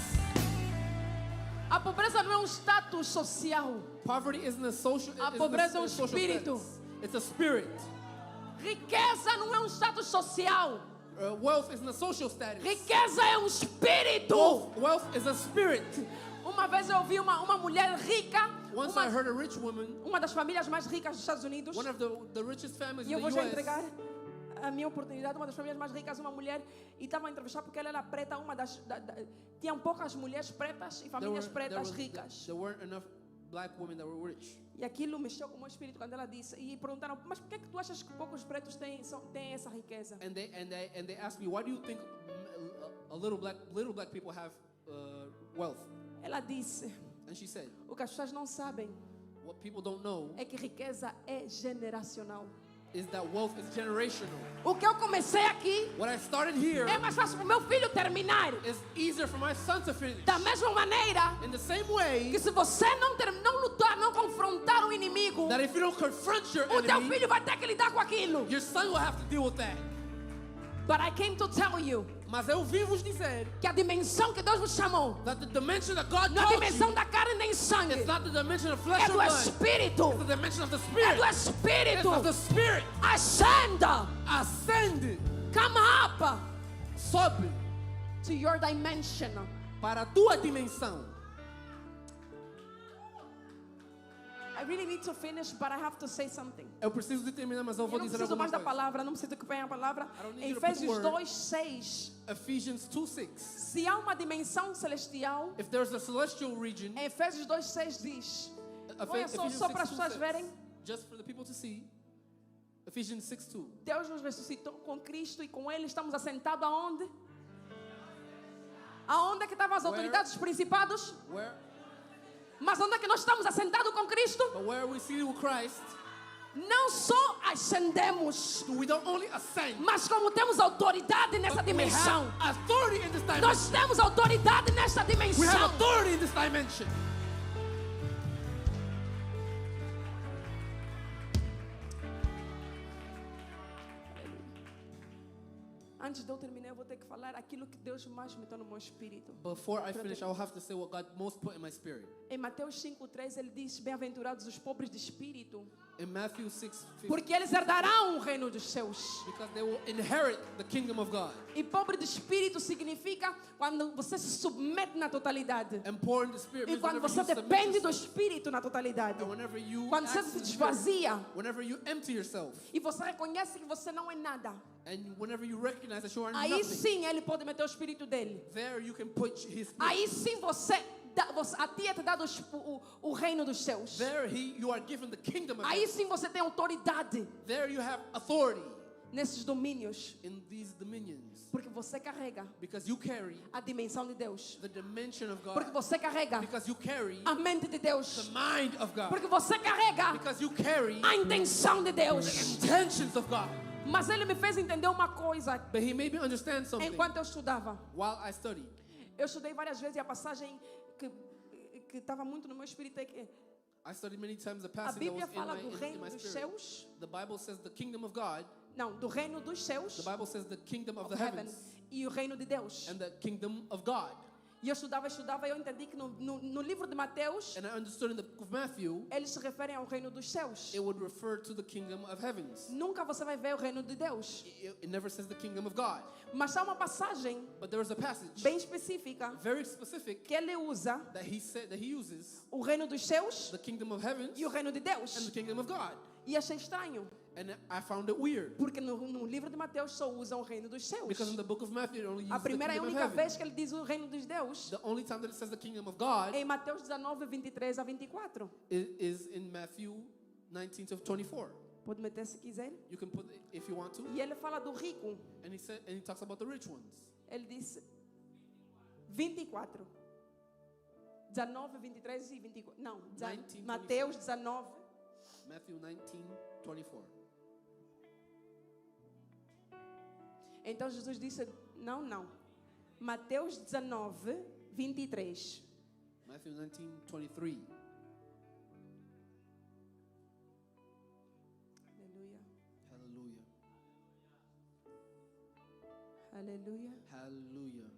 A pobreza não é um status social. Poverty isn't a social. A isn't pobreza é um social espírito. status. It's a spirit. Riqueza não é um status social. Wealth isn't a social status. Riqueza é um espírito. Wealth is a spirit. Uma vez eu ouvi uma mulher rica, Once I heard a rich woman, uma das famílias mais ricas dos Estados Unidos, one of the richest families e in eu the vou já U.S. entregar a minha oportunidade, uma das famílias mais ricas, uma mulher, e estava a entrevistar porque ela era preta, tinham poucas mulheres pretas e famílias pretas ricas. There weren't enough black women that were rich. E aquilo mexeu com o meu espírito quando ela disse, e perguntaram, mas por que tu achas que poucos pretos têm essa riqueza? And they asked me, why do you think a little black people have wealth? Ela disse, And she said, o que as pessoas não sabem what people don't know é que riqueza é generacional. is that wealth is generational. O que eu comecei aqui What I started here é mais fácil para o meu filho terminar. is easier for my son to finish. Da mesma maneira In the same way que se você não lutar, não confrontar o inimigo, that if you don't confront your o teu enemy, filho vai ter que lidar com aquilo. your son will have to deal with that. But I came to tell you Mas eu vim vos dizer que a dimensão que Deus vos chamou that the dimension that God não é a called dimensão you da carne nem sangue, is not the dimension of flesh é or do blood. Espírito. It's the dimension of the É Spirit. do It's Espírito. of the Spirit. Ascenda. Ascende, Come up sobe to your dimension. para a tua dimensão. I really need to finish, but I have to say something. Eu preciso de terminar, mas eu Eu vou não dizer preciso alguma mais da coisa. palavra, não preciso que venha a palavra. I don't need Em you to put Efésios the word. 2:6, Ephesians 2:6. se há uma dimensão celestial, If there's a celestial region, em Efésios 2:6 diz, olha só, Ephesians só para as 6:2 pessoas says, verem, just for the people to see, Ephesians 6:2. Deus nos ressuscitou com Cristo e com Ele estamos assentados aonde? Aonde é que estavam as Where? autoridades, os principados? Where? Mas onde é que nós estamos assentados com Cristo? But where we see with Christ, Não só ascendemos, we don't only ascend, mas como temos autoridade nessa but we dimensão. have authority in this dimension. Nós temos autoridade nesta We have dimensão. authority in this dimension. Antes de eu terminar, eu vou ter que falar aquilo que Deus mais meteu no meu espírito. Before I finish, I will have to say what God most put in my spirit. Em Mateus 5:3 ele diz: bem-aventurados os pobres de espírito, In Matthew 6:15, porque eles herdarão o reino dos céus. because they will inherit the kingdom of God. E pobre de espírito significa quando você se submete na totalidade. And poor in the spirit E means quando whenever você you submit depende do yourself, espírito na totalidade. and whenever you Quando você act se in the spirit, desvazia whenever you empty yourself, e você reconhece que você não é nada, and whenever you recognize that you are aí nothing, sim ele pode meter o espírito dele. there you can put His spirit. Aí sim a ti é te dado o reino dos céus. There you are given the kingdom of Aí God. sim você tem autoridade There you have authority nesses domínios, in these dominions, porque você carrega because you carry a dimensão de Deus, the dimension of porque God, você carrega because you carry a mente de the Deus, mind of God, porque você carrega because you carry a intenção de the Deus. intentions of God. Mas ele me fez entender uma coisa But He made me understand something enquanto eu estudava. while I studied. Eu estudei várias vezes e a passagem que estava muito no meu espírito é que I studied many times the a passage that Bíblia was fala in do my reino dos spirit. céus, The Bible says the kingdom of God. não, do reino dos céus, The Bible says the kingdom of the of heaven, heavens e o reino de Deus. and the kingdom of God. E eu estudava, e eu entendi que no livro de Mateus, And I understood in the book of Matthew, eles se referem ao reino dos céus. it would refer to the kingdom of heavens. Nunca você vai ver o reino de Deus. It never says the kingdom of God. Mas há uma passagem But there is a passage, bem específica very specific, que ele usa that he uses o reino dos céus the kingdom of heavens e o reino de and Deus. the kingdom of God. E achei estranho, And I found it weird. porque no livro de Mateus só usam o reino dos céus. Because in the book of Matthew, it only A uses the primeira e kingdom of única heaven. vez que ele diz o reino dos Deus The only time that it says the kingdom of God é em Mateus 19, 23 a 24. is in Matthew 19 to 24. Pode meter se quiser. You can put it if you want to. E ele fala do rico. And he talks about the rich ones. Ele disse 24. 19, 23 e 24. Não, 19, Mateus 19. Matthew 19, 24. Então Jesus disse, não. Mateus 19, 23. Matthew 19, 23. Aleluia. Hallelujah. Aleluia. Hallelujah.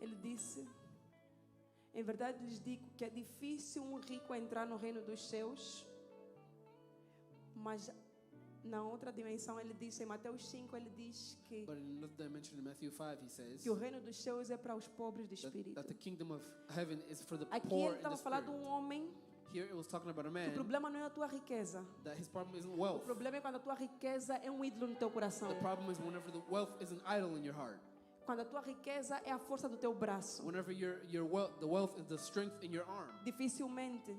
Ele disse, em verdade lhes digo que é difícil um rico entrar no reino dos céus. Mas na outra dimensão ele disse, em Mateus 5, ele diz que But in another dimension in Matthew 5, he says o reino dos céus é para os pobres de espírito. that the kingdom of heaven is for the Aqui poor ele in estava the falando de spirit. um homem. Here it was talking about a O man problema não é a tua riqueza. that his problem isn't O wealth. problema é quando a tua riqueza é um ídolo no teu coração. The problem is whenever the wealth is an idol in your heart. Quando a tua riqueza é a força do teu braço. Whenever the wealth is the strength in your arm. Dificilmente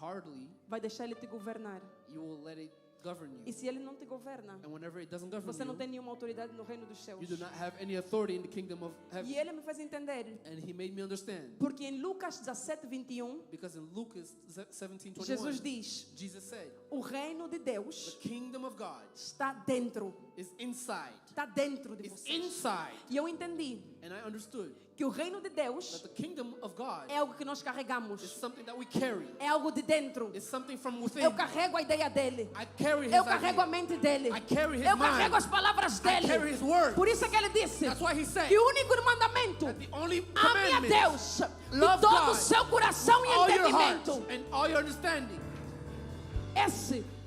Hardly vai deixar ele te governar. you will let it govern E you. se ele não te governa, And whenever it doesn't govern você não you, tem nenhuma autoridade no reino dos céus. you do not have any authority in the kingdom of E heaven. ele me fez entender, And he made me understand. porque em Lucas 17, 21, Because in Lucas 17:21, Jesus diz, Jesus said, o reino de Deus the kingdom of God está dentro. is inside. Está dentro de It's você. inside. E eu entendi And I understood que o reino de Deus that the kingdom of God é algo que nós is carregamos. something that we carry. É algo de dentro. It's something from within. Eu carrego a ideia dele. I carry his Eu carrego a idea. mente dele. I carry his Eu mind. carrego as palavras I carry dele. his word. Por isso é que ele disse That's why he said que o único mandamento, that the only ame a commandment, Deus de love todo o God seu coração e all your heart entendimento. and all your understanding.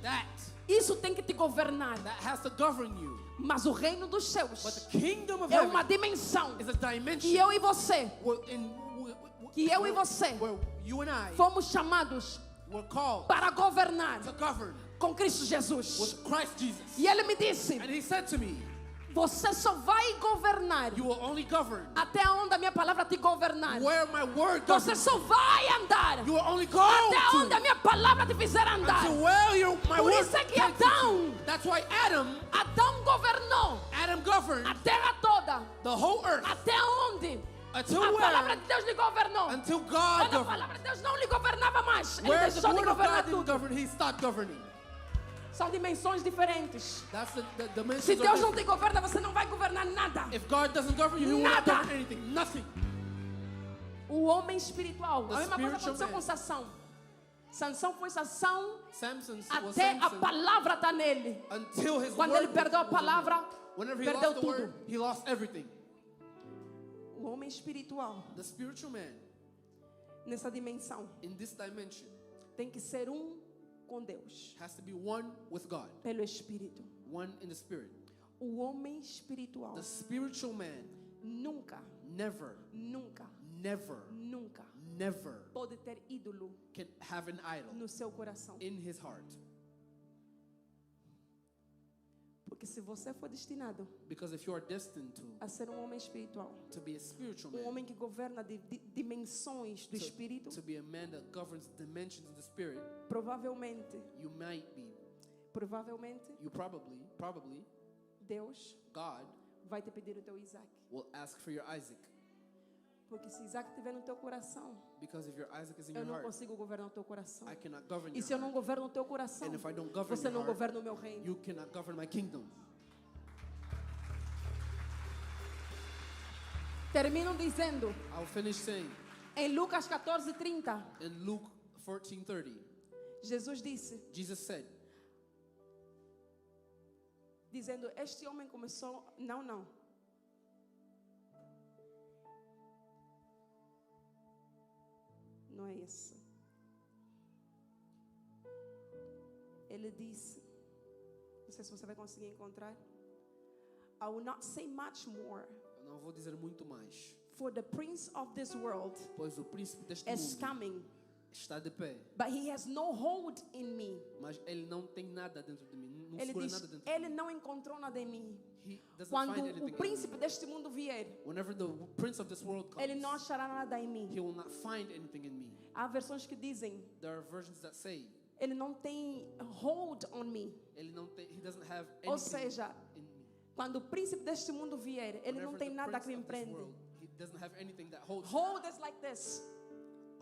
That Isso tem que te governar. has to govern you. Mas o reino dos But céus the kingdom of é uma heaven dimensão is a dimension que eu e você, que eu e você where you and I fomos chamados were called para governar to govern com Cristo Jesus. with Christ Jesus. E ele me disse, And he said to me, você só vai governar you will only govern até onde a minha palavra te governar. where my word Você governs. só vai andar You will only go até onde a to minha palavra te fizer andar. until where my Por word isso é que takes you Adão, to. That's why Adão governou Adam governed a terra toda. the whole earth Até onde until a palavra where de Deus lhe governou. until God Quando a governed. palavra de Deus não lhe governava mais, ele Where the deixou de word of governar God didn't tudo. govern, he stopped governing. São dimensões diferentes. That's the dimensions Se of Deus não different. te governa, você não vai governar nada. If God doesn't govern you, he will not Nada. govern anything. Nothing. O homem espiritual. The A mesma coisa spiritual aconteceu man. com Sansão. Sansão foi Sansão Samson was até a Samson palavra está nele. until his Quando word ele perdeu a was in him. palavra, Whenever he perdeu lost the tudo. word, he lost everything. O homem espiritual, The spiritual man nessa dimensão, in this dimension tem que ser com Deus, has to be one with God, pelo Espírito. one in the spirit. O homem espiritual The spiritual man nunca, never, nunca, never, nunca never pode ter ídolo can have an idol no seu coração. in his heart. Porque se você for destinado Because if you are destined a ser um homem espiritual, to be a spiritual um man, homem que governa dimensões do to, Espírito, to be a man that governs dimensions of the spirit, provavelmente, you might be, provavelmente, you probably, Deus God vai te pedir o teu Isaac. will ask for your Isaac. Porque se Isaac estiver no teu coração, Because if your Isaac is in eu your não heart, consigo governar o teu coração. I cannot govern E your se eu não heart. governo o teu coração, And if I don't govern você your não heart, governa o meu reino. you cannot govern my kingdom. Termino dizendo, I'll finish saying em Lucas 14:30, in Luke 14:30, Jesus disse, Jesus said, dizendo, este homem começou... Não. Não é isso. Ele disse, não sei se você vai conseguir encontrar. I will not say much more. Eu não vou dizer muito mais, For the prince of this world pois o príncipe deste is mundo coming, está de pé, but he has no hold in me. mas ele não tem nada dentro de mim, não Ele segura diz, nada dentro de ele mim. não encontrou nada em mim. He doesn't Quando find o anything in príncipe me. deste mundo vier, Whenever the prince of this world ele não comes, achará nada em mim. he will not find anything in me. Há versões que dizem, There are versions that say ele não tem hold on me. ele não tem, he doesn't have Ou anything seja, in me. quando o príncipe deste mundo vier, ele não Whenever tem the nada que prince me of this prende. world, he doesn't have anything that holds. Hold is like this,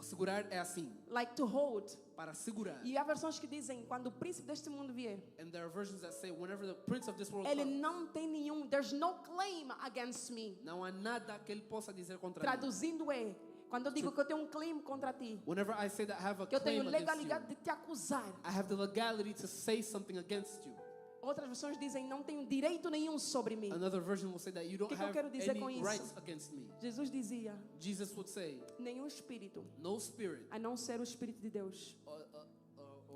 Segurar é assim, like to hold. para segurar. E há versões que dizem, quando o príncipe deste mundo vier, And there are versions that say whenever the prince of this world ele comes, não tem nenhum, there's no claim against me. não há nada que ele possa dizer contra mim. Traduzindo é, quando eu digo que eu tenho um claim contra ti, Whenever I say that I have a que eu tenho claim against legalidade you, de te acusar. I have the legality to say something against you. Outras versões dizem, não tenho direito nenhum sobre mim. Another version will say that you don't Que eu have quero dizer com any isso? rights against me. Jesus dizia, Jesus would say, nenhum espírito, no spirit, a não ser o Espírito de Deus,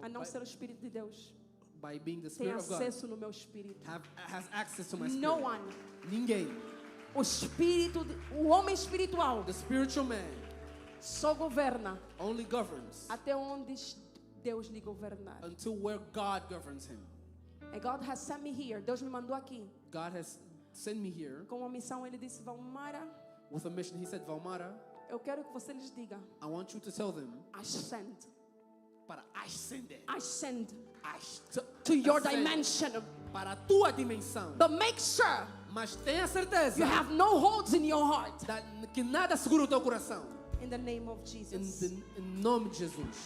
a não ser o Espírito de Deus, by being the tem Spirit of God, acesso no meu espírito. has access to my spirit. No one. Ninguém. O espírito, o homem espiritual The spiritual man só governa only governs até onde Deus lhe governar. until where God governs him. And God has sent me here. Deus me mandou aqui God has sent me here com uma missão. Ele disse, Valmara, with a mission. He said, Valmara, eu quero que você lhes diga, I want you to tell them, I send para ascender, to your ascend dimension. para a tua dimensão. But make sure Mas tenha certeza you have no holds in your heart. que nada segura o teu coração. In the name of Jesus. Em nome de Jesus.